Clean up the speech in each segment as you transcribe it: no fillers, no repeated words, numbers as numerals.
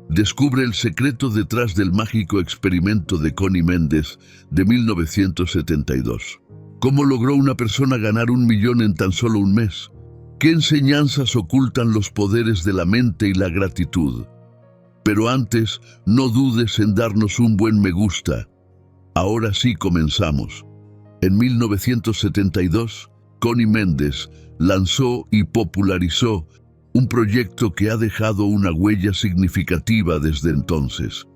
descubre el secreto detrás del mágico experimento de Connie Méndez de 1972. ¿Cómo logró una persona ganar 1 millón en tan solo un mes? ¿Qué enseñanzas ocultan los poderes de la mente y la gratitud? Pero antes, no dudes en darnos un buen me gusta. Ahora sí comenzamos. En 1972, Connie Méndez lanzó y popularizó un proyecto que ha dejado una huella significativa desde entonces.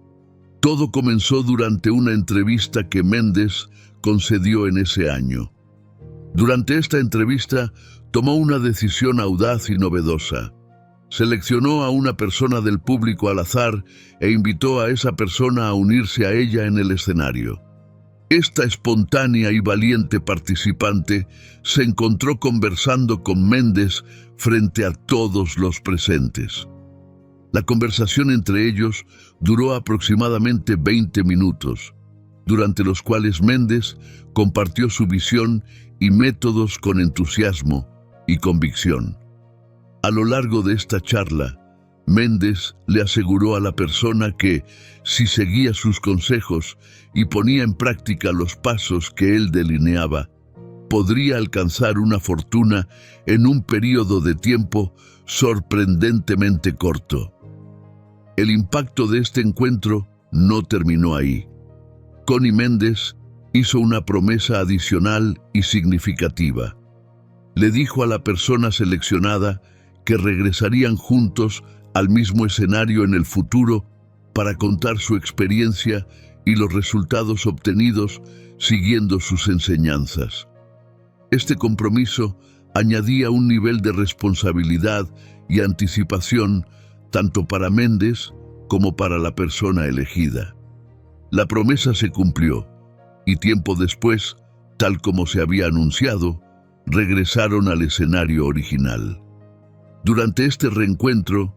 Todo comenzó durante una entrevista que Méndez concedió en ese año. Durante esta entrevista, tomó una decisión audaz y novedosa. Seleccionó a una persona del público al azar e invitó a esa persona a unirse a ella en el escenario. Esta espontánea y valiente participante se encontró conversando con Méndez frente a todos los presentes. La conversación entre ellos duró aproximadamente 20 minutos, durante los cuales Méndez compartió su visión y métodos con entusiasmo y convicción. A lo largo de esta charla, Méndez le aseguró a la persona que, si seguía sus consejos y ponía en práctica los pasos que él delineaba, podría alcanzar una fortuna en un periodo de tiempo sorprendentemente corto. El impacto de este encuentro no terminó ahí. Connie Méndez hizo una promesa adicional y significativa. Le dijo a la persona seleccionada que regresarían juntos al mismo escenario en el futuro para contar su experiencia y los resultados obtenidos siguiendo sus enseñanzas. Este compromiso añadía un nivel de responsabilidad y anticipación tanto para Méndez como para la persona elegida. La promesa se cumplió y tiempo después, tal como se había anunciado, regresaron al escenario original. Durante este reencuentro,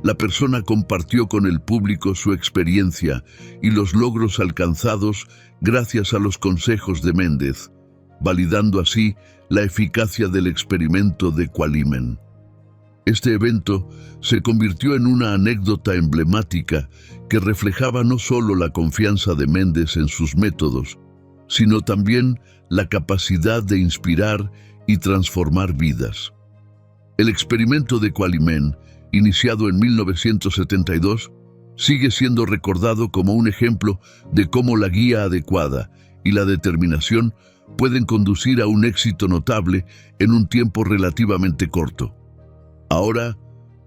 la persona compartió con el público su experiencia y los logros alcanzados gracias a los consejos de Méndez, validando así la eficacia del experimento de Qualimen. Este evento se convirtió en una anécdota emblemática que reflejaba no solo la confianza de Méndez en sus métodos, sino también la capacidad de inspirar y transformar vidas. El experimento de Qualimen, iniciado en 1972, sigue siendo recordado como un ejemplo de cómo la guía adecuada y la determinación pueden conducir a un éxito notable en un tiempo relativamente corto. Ahora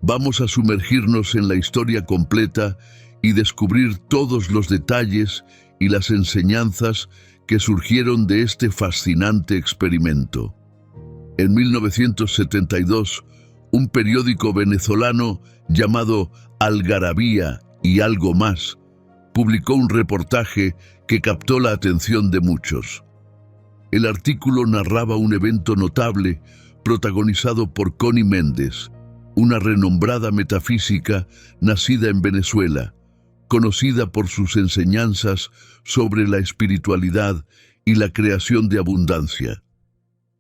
vamos a sumergirnos en la historia completa y descubrir todos los detalles y las enseñanzas que surgieron de este fascinante experimento. En 1972, un periódico venezolano llamado Algarabía y Algo Más publicó un reportaje que captó la atención de muchos. El artículo narraba un evento notable protagonizado por Connie Méndez, una renombrada metafísica nacida en Venezuela, conocida por sus enseñanzas sobre la espiritualidad y la creación de abundancia.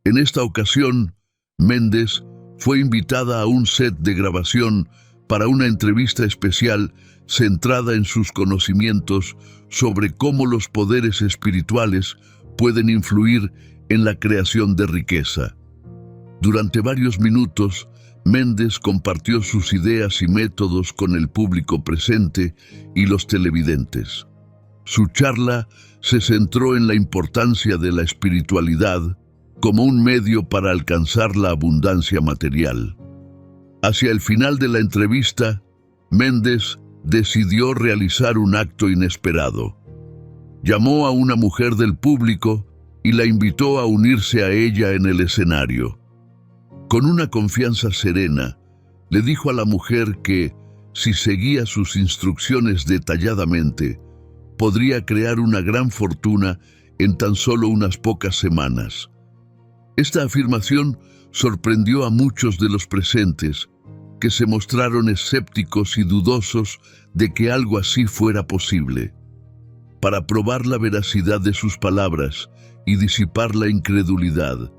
En esta ocasión, Méndez fue invitada a un set de grabación para una entrevista especial centrada en sus conocimientos sobre cómo los poderes espirituales pueden influir en la creación de riqueza. Durante varios minutos, Méndez compartió sus ideas y métodos con el público presente y los televidentes. Su charla se centró en la importancia de la espiritualidad como un medio para alcanzar la abundancia material. Hacia el final de la entrevista, Méndez decidió realizar un acto inesperado. Llamó a una mujer del público y la invitó a unirse a ella en el escenario. Con una confianza serena, le dijo a la mujer que, si seguía sus instrucciones detalladamente, podría crear una gran fortuna en tan solo unas pocas semanas. Esta afirmación sorprendió a muchos de los presentes, que se mostraron escépticos y dudosos de que algo así fuera posible. Para probar la veracidad de sus palabras y disipar la incredulidad,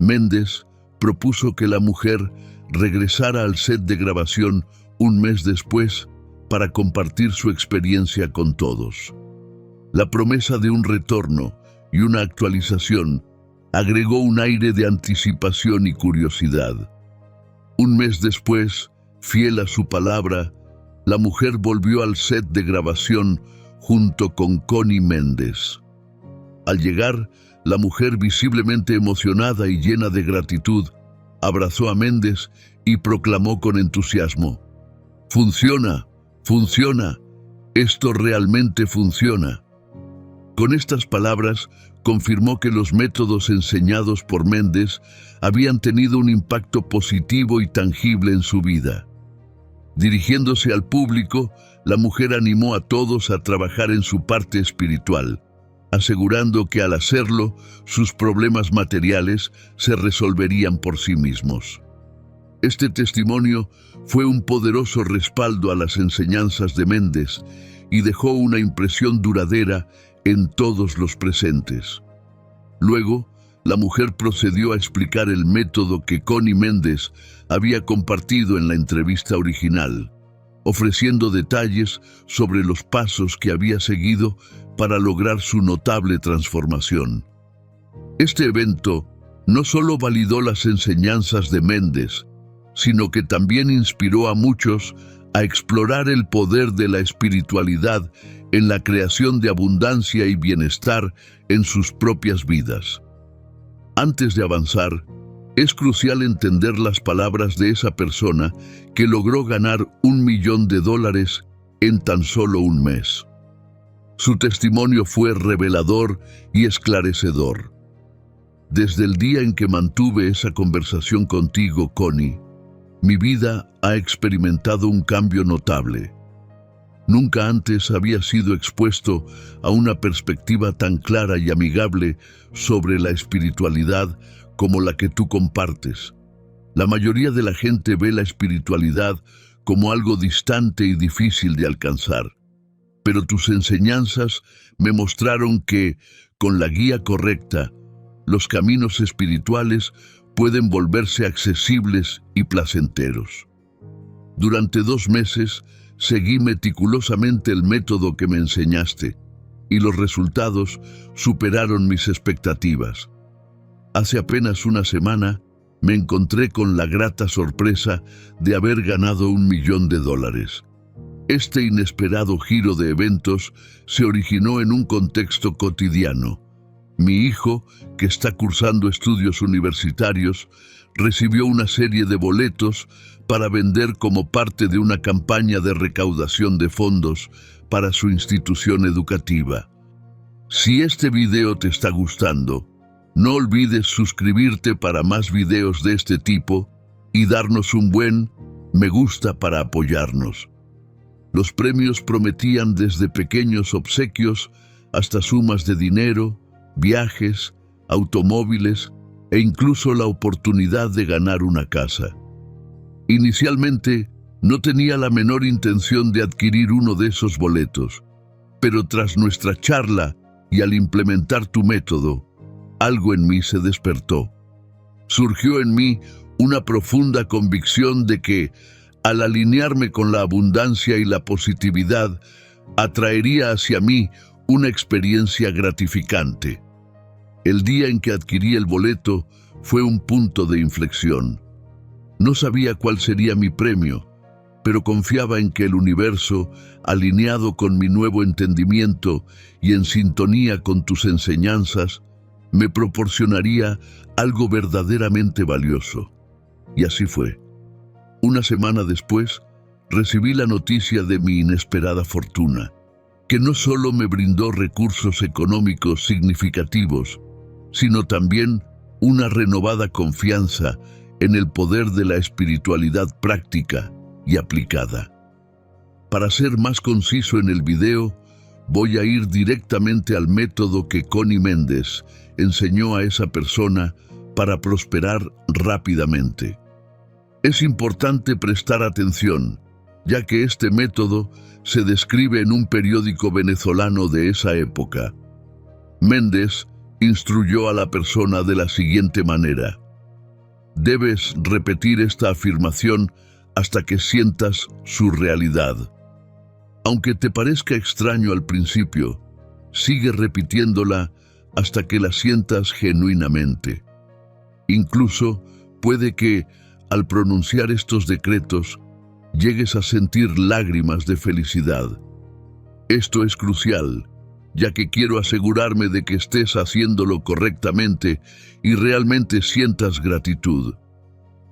Méndez propuso que la mujer regresara al set de grabación un mes después para compartir su experiencia con todos. La promesa de un retorno y una actualización agregó un aire de anticipación y curiosidad. Un mes después, fiel a su palabra, la mujer volvió al set de grabación junto con Connie Méndez. Al llegar, la mujer, visiblemente emocionada y llena de gratitud, abrazó a Méndez y proclamó con entusiasmo: «¡Funciona! ¡Funciona! ¡Esto realmente funciona!». Con estas palabras, confirmó que los métodos enseñados por Méndez habían tenido un impacto positivo y tangible en su vida. Dirigiéndose al público, la mujer animó a todos a trabajar en su parte espiritual, asegurando que al hacerlo, sus problemas materiales se resolverían por sí mismos. Este testimonio fue un poderoso respaldo a las enseñanzas de Méndez y dejó una impresión duradera en todos los presentes. Luego, la mujer procedió a explicar el método que Connie Méndez había compartido en la entrevista original, ofreciendo detalles sobre los pasos que había seguido para lograr su notable transformación. Este evento no solo validó las enseñanzas de Méndez, sino que también inspiró a muchos a explorar el poder de la espiritualidad en la creación de abundancia y bienestar en sus propias vidas. Antes de avanzar, es crucial entender las palabras de esa persona que logró ganar $1 millón en tan solo un mes. Su testimonio fue revelador y esclarecedor. Desde el día en que mantuve esa conversación contigo, Connie, mi vida ha experimentado un cambio notable. Nunca antes había sido expuesto a una perspectiva tan clara y amigable sobre la espiritualidad como la que tú compartes. La mayoría de la gente ve la espiritualidad como algo distante y difícil de alcanzar. Pero tus enseñanzas me mostraron que, con la guía correcta, los caminos espirituales pueden volverse accesibles y placenteros. Durante 2 meses, seguí meticulosamente el método que me enseñaste, y los resultados superaron mis expectativas. Hace apenas una semana, me encontré con la grata sorpresa de haber ganado $1 millón. Este inesperado giro de eventos se originó en un contexto cotidiano. Mi hijo, que está cursando estudios universitarios, recibió una serie de boletos para vender como parte de una campaña de recaudación de fondos para su institución educativa. Si este video te está gustando, no olvides suscribirte para más videos de este tipo y darnos un buen me gusta para apoyarnos. Los premios prometían desde pequeños obsequios hasta sumas de dinero, viajes, automóviles e incluso la oportunidad de ganar una casa. Inicialmente, no tenía la menor intención de adquirir uno de esos boletos, pero tras nuestra charla y al implementar tu método, algo en mí se despertó. Surgió en mí una profunda convicción de que, al alinearme con la abundancia y la positividad, atraería hacia mí una experiencia gratificante. El día en que adquirí el boleto fue un punto de inflexión. No sabía cuál sería mi premio, pero confiaba en que el universo, alineado con mi nuevo entendimiento y en sintonía con tus enseñanzas, me proporcionaría algo verdaderamente valioso. Y así fue. Una semana después, recibí la noticia de mi inesperada fortuna, que no solo me brindó recursos económicos significativos, sino también una renovada confianza en el poder de la espiritualidad práctica y aplicada. Para ser más conciso en el video, voy a ir directamente al método que Connie Méndez enseñó a esa persona para prosperar rápidamente. Es importante prestar atención, ya que este método se describe en un periódico venezolano de esa época. Méndez instruyó a la persona de la siguiente manera: debes repetir esta afirmación hasta que sientas su realidad. Aunque te parezca extraño al principio, sigue repitiéndola hasta que la sientas genuinamente. Incluso puede que, al pronunciar estos decretos, llegues a sentir lágrimas de felicidad. Esto es crucial, ya que quiero asegurarme de que estés haciéndolo correctamente y realmente sientas gratitud.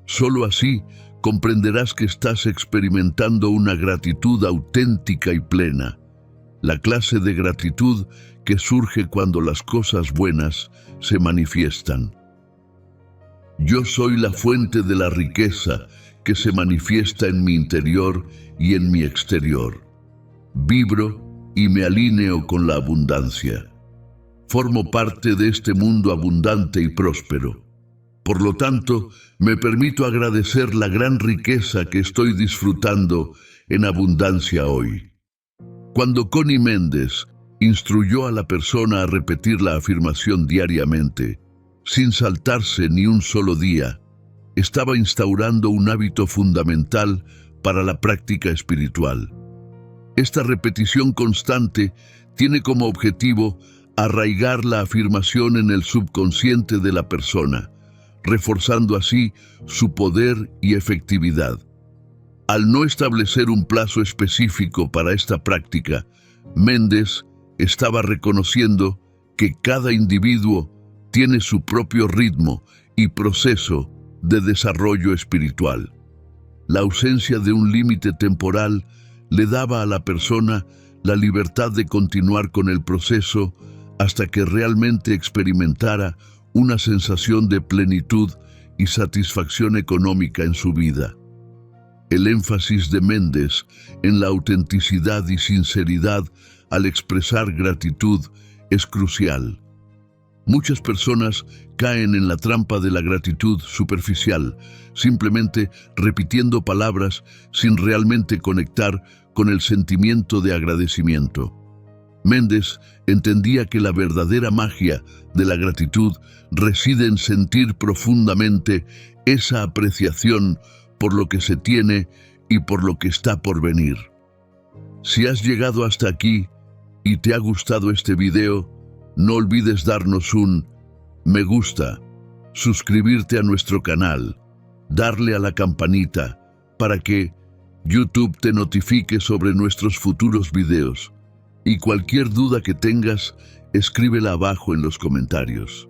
Solo así comprenderás que estás experimentando una gratitud auténtica y plena, la clase de gratitud que surge cuando las cosas buenas se manifiestan. Yo soy la fuente de la riqueza que se manifiesta en mi interior y en mi exterior. Vibro y me alineo con la abundancia. Formo parte de este mundo abundante y próspero. Por lo tanto, me permito agradecer la gran riqueza que estoy disfrutando en abundancia hoy. Cuando Connie Méndez instruyó a la persona a repetir la afirmación diariamente, sin saltarse ni un solo día, estaba instaurando un hábito fundamental para la práctica espiritual. Esta repetición constante tiene como objetivo arraigar la afirmación en el subconsciente de la persona, reforzando así su poder y efectividad. Al no establecer un plazo específico para esta práctica, Méndez estaba reconociendo que cada individuo tiene su propio ritmo y proceso de desarrollo espiritual. La ausencia de un límite temporal le daba a la persona la libertad de continuar con el proceso hasta que realmente experimentara una sensación de plenitud y satisfacción económica en su vida. El énfasis de Méndez en la autenticidad y sinceridad al expresar gratitud es crucial. Muchas personas caen en la trampa de la gratitud superficial, simplemente repitiendo palabras sin realmente conectar con el sentimiento de agradecimiento. Méndez entendía que la verdadera magia de la gratitud reside en sentir profundamente esa apreciación por lo que se tiene y por lo que está por venir. Si has llegado hasta aquí y te ha gustado este video, no olvides darnos un me gusta, suscribirte a nuestro canal, darle a la campanita para que YouTube te notifique sobre nuestros futuros videos. Y cualquier duda que tengas, escríbela abajo en los comentarios.